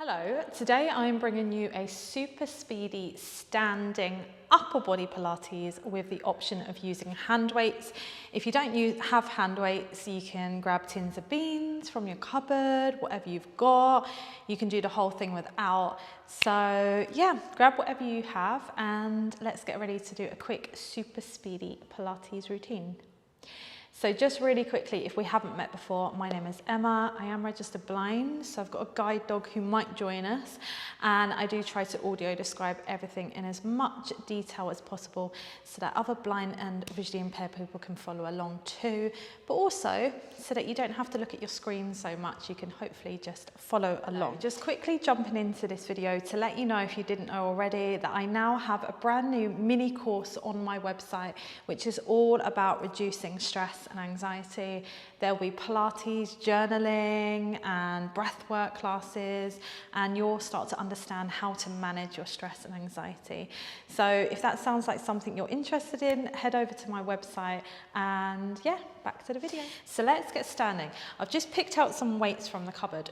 Hello, today I'm bringing you a super speedy standing upper body Pilates with the option of using hand weights. If you don't have hand weights, you can grab tins of beans from your cupboard, whatever you've got. You can do the whole thing without. So yeah, grab whatever you have and let's get ready to do a quick super speedy Pilates routine. So just really quickly, if we haven't met before, my name is Emma. I am registered blind, so I've got a guide dog who might join us, and I do try to audio describe everything in as much detail as possible so that other blind and visually impaired people can follow along too, but also so that you don't have to look at your screen so much, you can hopefully just follow along. Just quickly jumping into this video to let you know, if you didn't know already, that I now have a brand new mini course on my website, which is all about reducing stress and anxiety. There'll be Pilates, journaling and breathwork classes, and you'll start to understand how to manage your stress and anxiety. So if that sounds like something you're interested in, head over to my website and yeah, back to the video. So let's get standing. I've just picked out some weights from the cupboard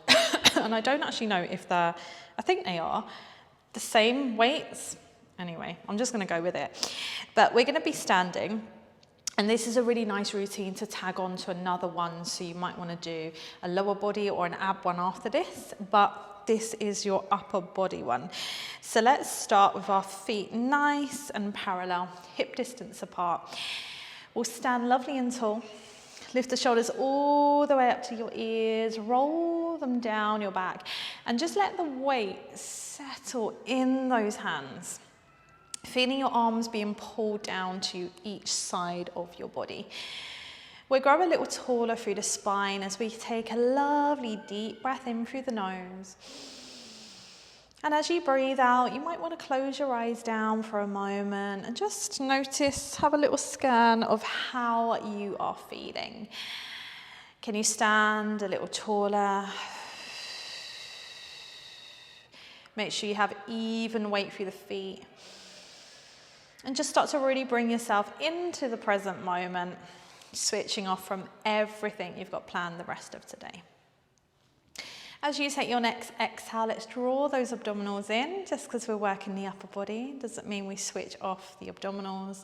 and I don't actually know if I think they are the same weights. Anyway, I'm just going to go with it. But we're going to be standing. And this is a really nice routine to tag on to another one. So you might want to do a lower body or an ab one after this, but this is your upper body one. So let's start with our feet nice and parallel, hip distance apart. We'll stand lovely and tall. Lift the shoulders all the way up to your ears, roll them down your back, and just let the weight settle in those hands. Feeling your arms being pulled down to each side of your body. We'll grow a little taller through the spine as we take a lovely deep breath in through the nose. And as you breathe out, you might want to close your eyes down for a moment and just notice, have a little scan of how you are feeling. Can you stand a little taller? Make sure you have even weight through the feet. And just start to really bring yourself into the present moment, switching off from everything you've got planned the rest of today. As you take your next exhale, let's draw those abdominals in. Just because we're working the upper body doesn't mean we switch off the abdominals.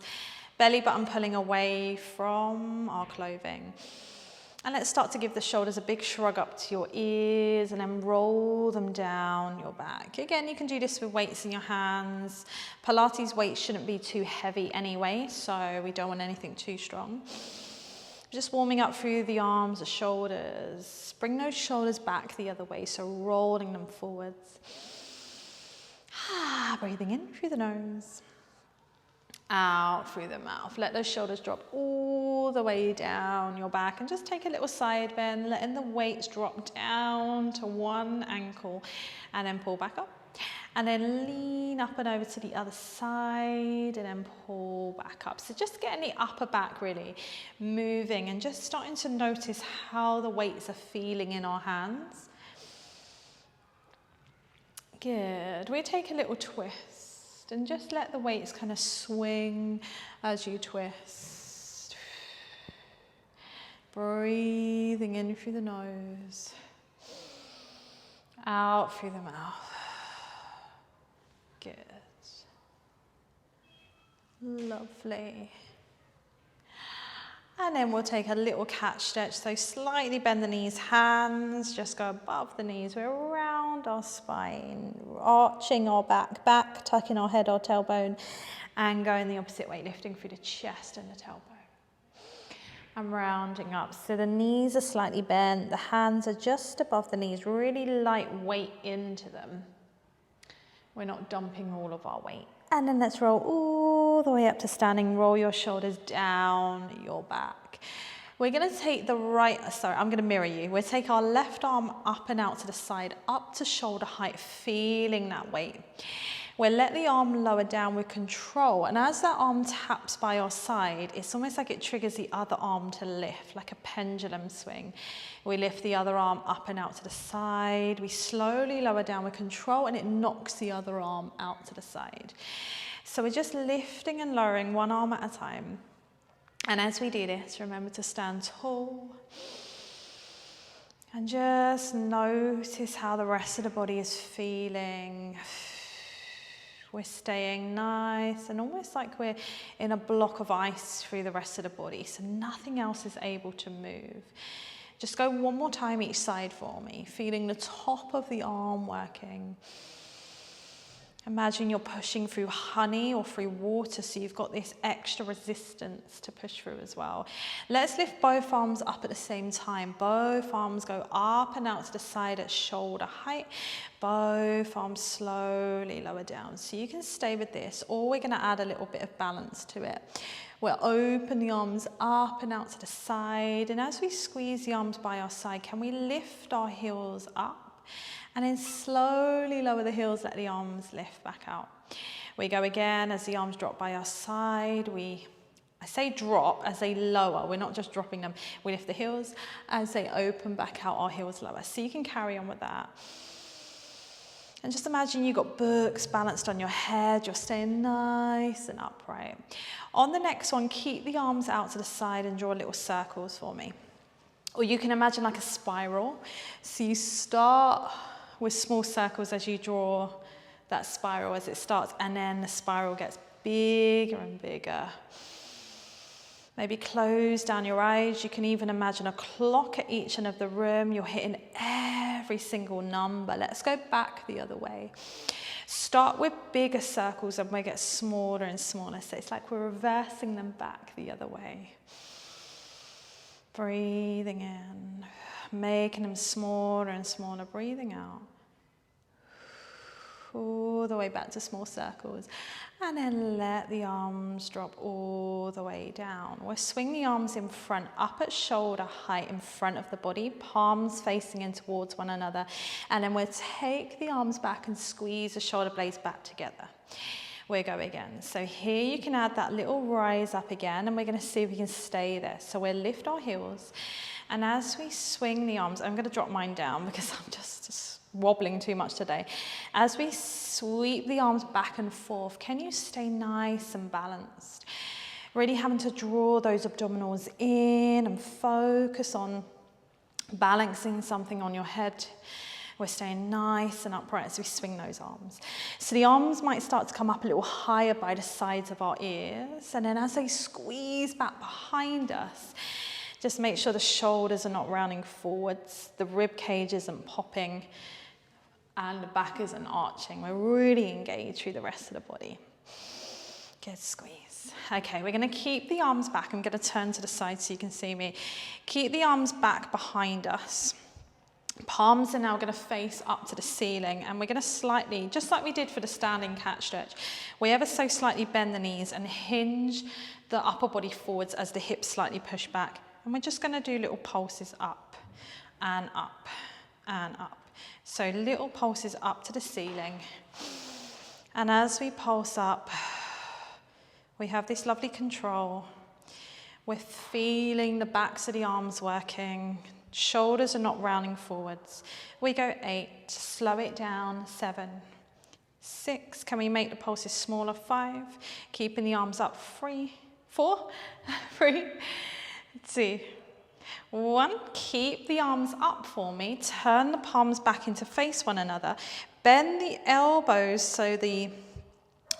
Belly button pulling away from our clothing. And let's start to give the shoulders a big shrug up to your ears and then roll them down your back. Again, you can do this with weights in your hands. Pilates weights shouldn't be too heavy anyway, so we don't want anything too strong. Just warming up through the arms, the shoulders. Bring those shoulders back the other way, so rolling them forwards. Breathing in through the nose. Out through the mouth. Let those shoulders drop all the way down your back and just take a little side bend, letting the weights drop down to one ankle and then pull back up. And then lean up and over to the other side and then pull back up. So just getting the upper back really moving and just starting to notice how the weights are feeling in our hands. Good. We take a little twist. And just let the weights kind of swing as you twist. Breathing in through the nose, out through the mouth. Good. Lovely. And then we'll take a little catch stretch. So slightly bend the knees, hands just go above the knees. We're around our spine, arching our back, tucking our head, our tailbone, and going the opposite way, lifting through the chest and the tailbone. And rounding up. So the knees are slightly bent, the hands are just above the knees, really light weight into them. We're not dumping all of our weight. And then let's roll all the way up to standing. Roll your shoulders down your back. We're going to take I'm going to mirror you. We'll take our left arm up and out to the side, up to shoulder height, feeling that weight. We'll let the arm lower down with control. And as that arm taps by your side, it's almost like it triggers the other arm to lift, like a pendulum swing. We lift the other arm up and out to the side. We slowly lower down with control and it knocks the other arm out to the side. So we're just lifting and lowering one arm at a time. And as we do this, remember to stand tall And just notice how the rest of the body is feeling. We're staying nice and almost like we're in a block of ice through the rest of the body, so nothing else is able to move. Just go one more time each side for me, feeling the top of the arm working. Imagine you're pushing through honey or through water, so you've got this extra resistance to push through as well. Let's lift both arms up at the same time. Both arms go up and out to the side at shoulder height. Both arms slowly lower down. So you can stay with this, or we're going to add a little bit of balance to it. We'll open the arms up and out to the side, and as we squeeze the arms by our side, can we lift our heels up? And then slowly lower the heels, let the arms lift back out. We go again as the arms drop by our side. I say drop as they lower. We're not just dropping them. We lift the heels as they open back out, our heels lower. So you can carry on with that. And just imagine you've got books balanced on your head. You're staying nice and upright. On the next one, keep the arms out to the side and draw little circles for me. Or you can imagine like a spiral. So you start with small circles as you draw that spiral as it starts, and then the spiral gets bigger and bigger. Maybe close down your eyes. You can even imagine a clock at each end of the room. You're hitting every single number. Let's go back the other way. Start with bigger circles and we get smaller and smaller. So it's like we're reversing them back the other way. Breathing in, making them smaller and smaller, breathing out. All the way back to small circles. And then let the arms drop all the way down. We'll swing the arms in front, up at shoulder height in front of the body, palms facing in towards one another. And then we'll take the arms back and squeeze the shoulder blades back together. We'll go again. So here you can add that little rise up again, and we're going to see if we can stay there. So we'll lift our heels, and as we swing the arms, I'm going to drop mine down because I'm just wobbling too much today. As we sweep the arms back and forth, can you stay nice and balanced? Really having to draw those abdominals in and focus on balancing something on your head. We're staying nice and upright as we swing those arms. So the arms might start to come up a little higher by the sides of our ears. And then as they squeeze back behind us, just make sure the shoulders are not rounding forwards, the rib cage isn't popping, and the back isn't arching. We're really engaged through the rest of the body. Good squeeze. Okay, we're going to keep the arms back. I'm going to turn to the side so you can see me. Keep the arms back behind us. Palms are now going to face up to the ceiling, and we're going to slightly, just like we did for the standing cat stretch, we ever so slightly bend the knees and hinge the upper body forwards as the hips slightly push back. And we're just going to do little pulses up and up and up. So little pulses up to the ceiling. And as we pulse up, we have this lovely control. We're feeling the backs of the arms working. Shoulders are not rounding forwards. We go 8, slow it down, 7, 6. Can we make the pulses smaller? 5, keeping the arms up, 3, 4, 3, 2, 1. Keep the arms up for me. Turn the palms back into face one another. Bend the elbows so the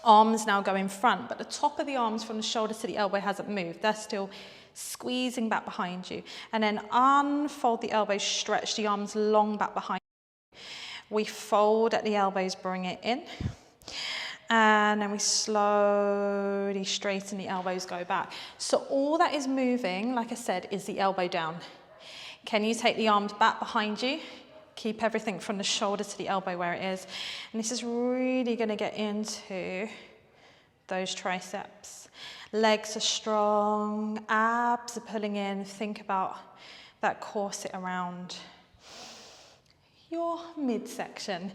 arms now go in front, but the top of the arms from the shoulder to the elbow hasn't moved. They're still squeezing back behind you. And then unfold the elbows, stretch the arms long back behind you. We fold at the elbows, bring it in. And then we slowly straighten the elbows, go back. So all that is moving, like I said, is the elbow down. Can you take the arms back behind you? Keep everything from the shoulder to the elbow where it is. And this is really going to get into those triceps. Legs are strong, abs are pulling in. Think about that corset around your midsection.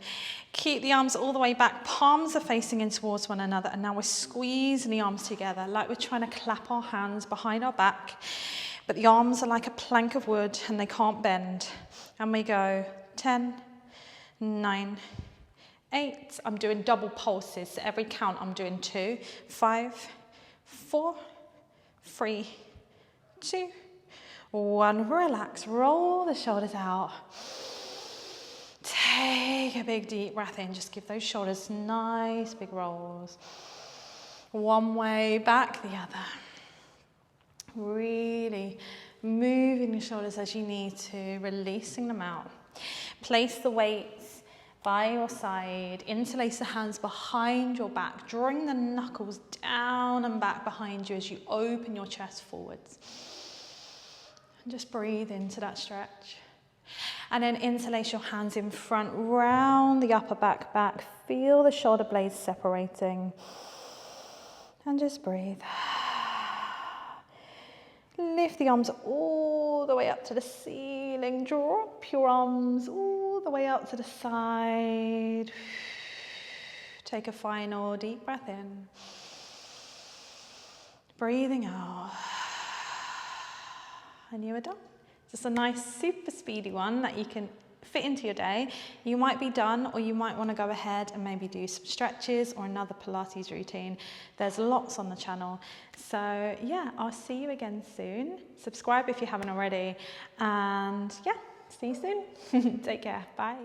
Keep the arms all the way back. Palms are facing in towards one another. And now we're squeezing the arms together like we're trying to clap our hands behind our back. But the arms are like a plank of wood and they can't bend. And we go 10, 9, 8. I'm doing double pulses. So every count I'm doing 2, 5, 4, 3, 2, 1, relax, roll the shoulders out. Take a big deep breath in, just give those shoulders nice big rolls. One way, back the other. Really moving the shoulders as you need to, releasing them out. Place the weights by your side, interlace the hands behind your back, drawing the knuckles down and back behind you as you open your chest forwards. And just breathe into that stretch. And then interlace your hands in front, round the upper back. Feel the shoulder blades separating. And just breathe. Lift the arms all the way up to the ceiling. Drop your arms all the way up to the side. Take a final deep breath in. Breathing out. And you are done. Just a nice, super speedy one that you can fit into your day. You might be done, or you might want to go ahead and maybe do some stretches or another Pilates routine. There's lots on the channel. So yeah, I'll see you again soon. Subscribe if you haven't already. And yeah, see you soon. Take care. Bye.